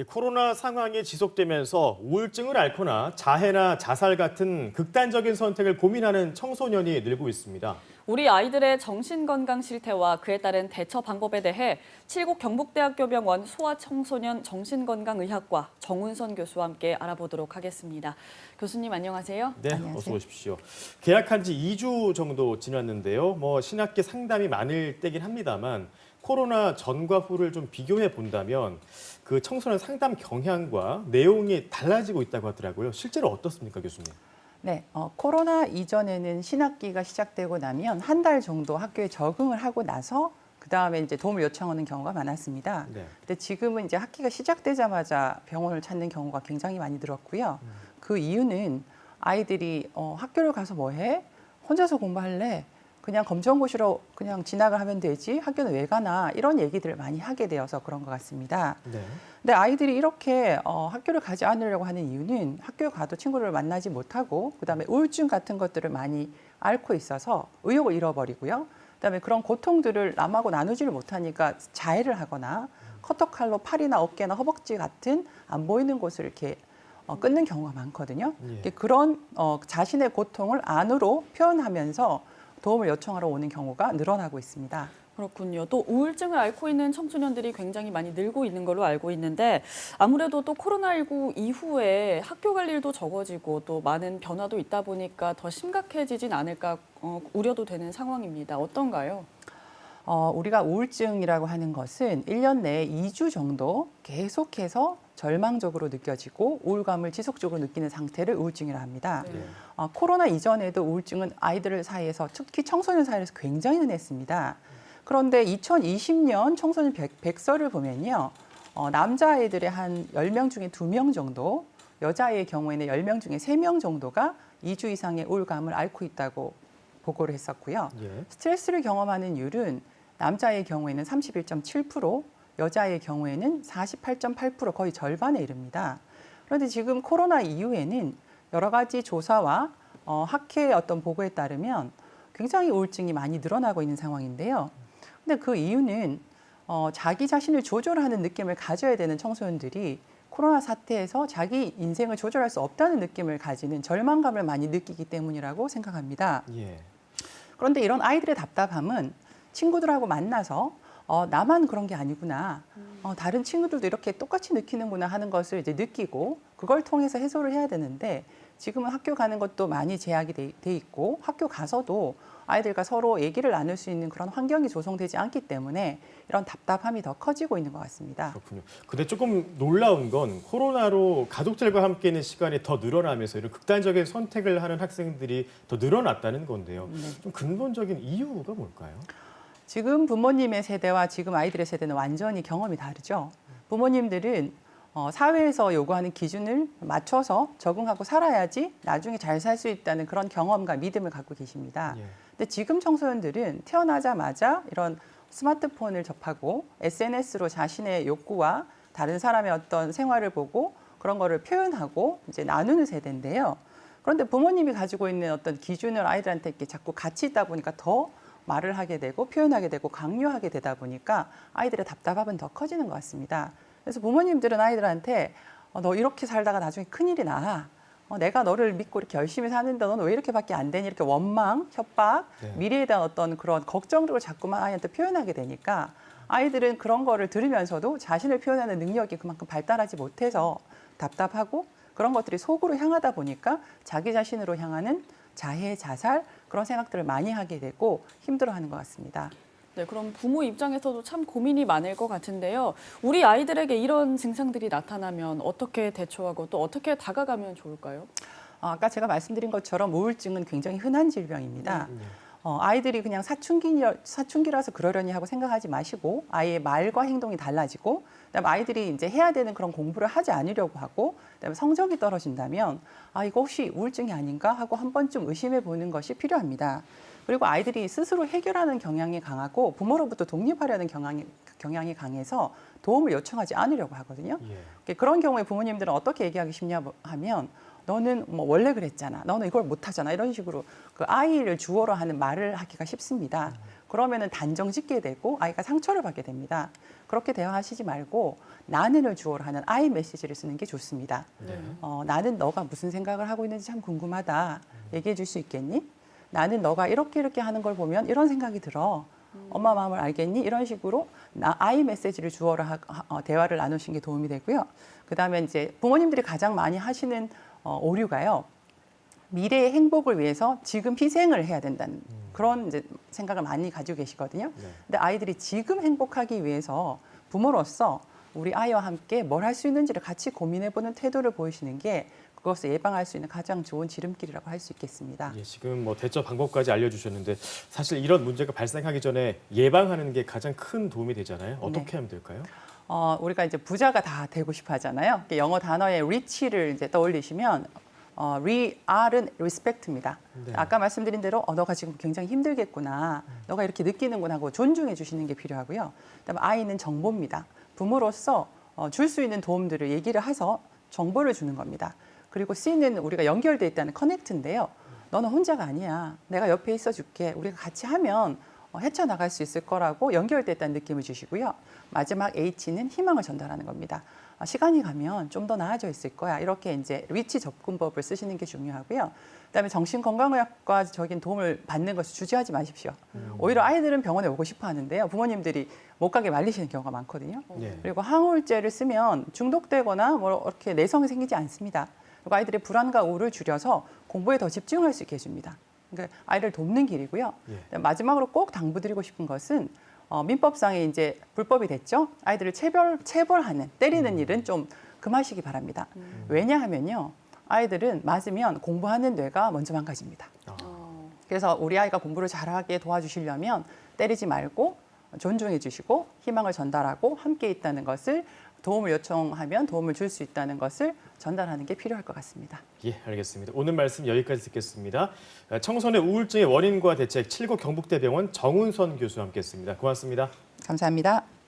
이 코로나 상황이 지속되면서 우울증을 앓거나 자해나 자살 같은 극단적인 선택을 고민하는 청소년이 늘고 있습니다. 우리 아이들의 정신건강 실태와 그에 따른 대처 방법에 대해 칠곡 경북대학교병원 소아청소년 정신건강의학과 정운선 교수와 함께 알아보도록 하겠습니다. 교수님 안녕하세요. 네, 안녕하세요. 어서 오십시오. 계약한 지 2주 정도 지났는데요. 신학기 상담이 많을 때긴 합니다만 코로나 전과 후를 좀 비교해 본다면 그 청소년 상담 경향과 내용이 달라지고 있다고 하더라고요. 실제로 어떻습니까, 교수님? 네, 코로나 이전에는 신학기가 시작되고 나면 한 달 정도 학교에 적응을 하고 나서 그다음에 이제 도움을 요청하는 경우가 많았습니다. 네. 근데 지금은 이제 학기가 시작되자마자 병원을 찾는 경우가 굉장히 많이 늘었고요. 그 이유는 아이들이 학교를 가서 뭐 해? 혼자서 공부할래? 그냥 검정고시로 그냥 진학을 하면 되지 학교는 왜 가나 이런 얘기들을 많이 하게 되어서 그런 것 같습니다. 네. 근데 아이들이 이렇게 학교를 가지 않으려고 하는 이유는 학교에 가도 친구를 만나지 못하고 그다음에 우울증 같은 것들을 많이 앓고 있어서 의욕을 잃어버리고요. 그다음에 그런 고통들을 남하고 나누지를 못하니까 자해를 하거나 커터칼로 팔이나 어깨나 허벅지 같은 안 보이는 곳을 이렇게 끊는 경우가 많거든요. 예. 그런 자신의 고통을 안으로 표현하면서 도움을 요청하러 오는 경우가 늘어나고 있습니다. 그렇군요. 또 우울증을 앓고 있는 청소년들이 굉장히 많이 늘고 있는 걸로 알고 있는데 아무래도 또 코로나19 이후에 학교 갈 일도 적어지고 또 많은 변화도 있다 보니까 더 심각해지진 않을까 우려도 되는 상황입니다. 어떤가요? 우리가 우울증이라고 하는 것은 1년 내에 2주 정도 계속해서 절망적으로 느껴지고 우울감을 지속적으로 느끼는 상태를 우울증이라 합니다. 네. 코로나 이전에도 우울증은 아이들 사이에서 특히 청소년 사이에서 굉장히 흔했습니다. 그런데 2020년 청소년 백서를 보면요. 남자아이들의 한 10명 중에 2명 정도, 여자아이의 경우에는 10명 중에 3명 정도가 2주 이상의 우울감을 앓고 있다고 보고를 했었고요. 예. 스트레스를 경험하는 율은 남자의 경우에는 31.7%, 여자의 경우에는 48.8% 거의 절반에 이릅니다. 그런데 지금 코로나 이후에는 여러 가지 조사와 학회의 어떤 보고에 따르면 굉장히 우울증이 많이 늘어나고 있는 상황인데요. 근데 그 이유는 자기 자신을 조절하는 느낌을 가져야 되는 청소년들이 코로나 사태에서 자기 인생을 조절할 수 없다는 느낌을 가지는 절망감을 많이 느끼기 때문이라고 생각합니다. 예. 그런데 이런 아이들의 답답함은 친구들하고 만나서 나만 그런 게 아니구나. 다른 친구들도 이렇게 똑같이 느끼는구나 하는 것을 이제 느끼고 그걸 통해서 해소를 해야 되는데 지금은 학교 가는 것도 많이 제약이 돼 있고 학교 가서도 아이들과 서로 얘기를 나눌 수 있는 그런 환경이 조성되지 않기 때문에 이런 답답함이 더 커지고 있는 것 같습니다. 그렇군요. 근데 조금 놀라운 건 코로나로 가족들과 함께 있는 시간이 더 늘어나면서 이런 극단적인 선택을 하는 학생들이 더 늘어났다는 건데요. 좀 근본적인 이유가 뭘까요? 지금 부모님의 세대와 지금 아이들의 세대는 완전히 경험이 다르죠. 부모님들은 사회에서 요구하는 기준을 맞춰서 적응하고 살아야지 나중에 잘 살 수 있다는 그런 경험과 믿음을 갖고 계십니다. 예. 근데 지금 청소년들은 태어나자마자 이런 스마트폰을 접하고 SNS로 자신의 욕구와 다른 사람의 어떤 생활을 보고 그런 거를 표현하고 이제 나누는 세대인데요. 그런데 부모님이 가지고 있는 어떤 기준을 아이들한테 이렇게 자꾸 같이 있다 보니까 더 말을 하게 되고 표현하게 되고 강요하게 되다 보니까 아이들의 답답함은 더 커지는 것 같습니다. 그래서 부모님들은 아이들한테 너 이렇게 살다가 나중에 큰일이 나. 내가 너를 믿고 이렇게 열심히 사는데 너는 왜 이렇게밖에 안 되니? 이렇게 원망, 협박, 네. 미래에 대한 어떤 그런 걱정들을 자꾸만 아이한테 표현하게 되니까 아이들은 그런 거를 들으면서도 자신을 표현하는 능력이 그만큼 발달하지 못해서 답답하고 그런 것들이 속으로 향하다 보니까 자기 자신으로 향하는 자해, 자살 그런 생각들을 많이 하게 되고 힘들어하는 것 같습니다. 네, 그럼 부모 입장에서도 참 고민이 많을 것 같은데요. 우리 아이들에게 이런 증상들이 나타나면 어떻게 대처하고 또 어떻게 다가가면 좋을까요? 아까 제가 말씀드린 것처럼 우울증은 굉장히 흔한 질병입니다. 아이들이 그냥 사춘기라서 그러려니 하고 생각하지 마시고 아이의 말과 행동이 달라지고 그다음에 아이들이 이제 해야 되는 그런 공부를 하지 않으려고 하고 그다음에 성적이 떨어진다면 이거 혹시 우울증이 아닌가 하고 한 번쯤 의심해 보는 것이 필요합니다. 그리고 아이들이 스스로 해결하는 경향이 강하고 부모로부터 독립하려는 경향이 강해서 도움을 요청하지 않으려고 하거든요. 예. 그런 경우에 부모님들은 어떻게 얘기하기 쉽냐 하면 너는 뭐 원래 그랬잖아. 너는 이걸 못하잖아. 이런 식으로 그 아이를 주어로 하는 말을 하기가 쉽습니다. 그러면은 단정 짓게 되고 아이가 상처를 받게 됩니다. 그렇게 대화하시지 말고 나는을 주어로 하는 I 메시지를 쓰는 게 좋습니다. 네. 나는 너가 무슨 생각을 하고 있는지 참 궁금하다. 얘기해 줄 수 있겠니? 나는 너가 이렇게 하는 걸 보면 이런 생각이 들어. 엄마 마음을 알겠니? 이런 식으로 I 메시지를 주어로 대화를 나누시는 게 도움이 되고요. 그다음에 이제 부모님들이 가장 많이 하시는 오류가요. 미래의 행복을 위해서 지금 희생을 해야 된다는 그런 이제 생각을 많이 가지고 계시거든요. 네. 근데 아이들이 지금 행복하기 위해서 부모로서 우리 아이와 함께 뭘 할 수 있는지를 같이 고민해보는 태도를 보이시는 게 그것을 예방할 수 있는 가장 좋은 지름길이라고 할 수 있겠습니다. 예, 지금 뭐 대처 방법까지 알려주셨는데 사실 이런 문제가 발생하기 전에 예방하는 게 가장 큰 도움이 되잖아요. 어떻게 하면 될까요? 우리가 이제 부자가 다 되고 싶어 하잖아요. 영어 단어의 rich를 이제 떠올리시면 R은 respect입니다. 네. 아까 말씀드린 대로 너가 지금 굉장히 힘들겠구나. 너가 이렇게 느끼는구나 하고 존중해 주시는 게 필요하고요. 그다음에 I는 정보입니다. 부모로서 줄 수 있는 도움들을 얘기를 해서 정보를 주는 겁니다. 그리고 C는 우리가 연결돼 있다는 커넥트인데요. 너는 혼자가 아니야. 내가 옆에 있어 줄게. 우리가 같이 하면 헤쳐나갈 수 있을 거라고 연결돼 있다는 느낌을 주시고요. 마지막 H는 희망을 전달하는 겁니다. 시간이 가면 좀 더 나아져 있을 거야. 이렇게 이제 위치 접근법을 쓰시는 게 중요하고요. 그다음에 정신건강의학과적인 도움을 받는 것을 주저하지 마십시오. 오히려 아이들은 병원에 오고 싶어 하는데요. 부모님들이 못 가게 말리시는 경우가 많거든요. 네. 그리고 항우울제를 쓰면 중독되거나 뭐 이렇게 내성이 생기지 않습니다. 그리고 아이들의 불안과 우울을 줄여서 공부에 더 집중할 수 있게 해줍니다. 그러니까 아이를 돕는 길이고요. 예. 마지막으로 꼭 당부드리고 싶은 것은 민법상에 이제 불법이 됐죠. 아이들을 체벌하는 때리는 일은 좀 금하시기 바랍니다. 왜냐하면요, 아이들은 맞으면 공부하는 뇌가 먼저 망가집니다. 그래서 우리 아이가 공부를 잘하게 도와주시려면 때리지 말고 존중해 주시고 희망을 전달하고 함께 있다는 것을 도움을 요청하면 도움을 줄 수 있다는 것을 전달하는 게 필요할 것 같습니다. 예, 알겠습니다. 오늘 말씀 여기까지 듣겠습니다. 청소년 우울증의 원인과 대책 7구 경북대병원 정운선 교수와 함께했습니다. 고맙습니다. 감사합니다.